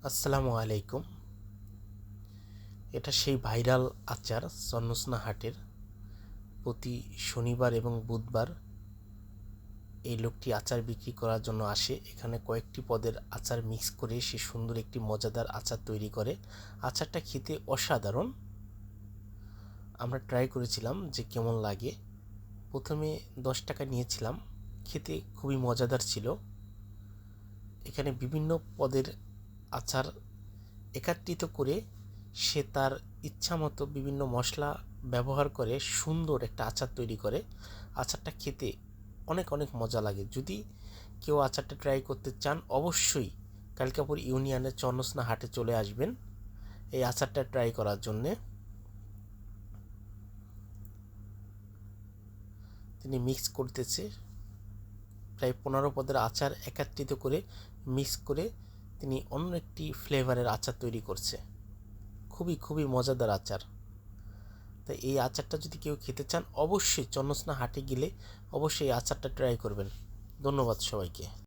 আসসালামু আলাইকুম। এটা সেই ভাইরাল আচার চন্নসনা হাটের। প্রতি শনিবার এবং বুধবার এই লোকটি আচার বিক্রি করার জন্য আসে। এখানে কয়েকটি পদের আচার মিক্স করে সে সুন্দর একটি মজাদার আচার তৈরি করে। আচারটা খেতে অসাধারণ। আমরা ট্রাই করেছিলাম যে কেমন লাগে। প্রথমে 10 টাকা নিয়েছিলাম, খেতে খুবই মজাদার ছিল। এখানে বিভিন্ন পদের আচার একত্রিত করে সে তার ইচ্ছামতো বিভিন্ন মশলা ব্যবহার করে সুন্দর একটা আচার তৈরি করে। আচারটা খেতে অনেক অনেক মজা লাগে। যদি কেউ আচারটা ট্রাই করতে চান, অবশ্যই কালিকাপুর ইউনিয়নের চন্নসনা হাটে চলে আসবেন এই আচারটা ট্রাই করার জন্যে। তিনি মিক্স করতেছে প্রায় 15 পদের আচার একত্রিত করে মিক্স করে তিনি অন্য একটি ফ্লেভারের আচার তৈরি করছে। খুবই খুবই মজাদার আচার। তাই এই আচারটা যদি কেউ খেতে চান, অবশ্যই চন্নসনা হাটে গেলে অবশ্যই এই আচারটা ট্রাই করবেন। ধন্যবাদ সবাইকে।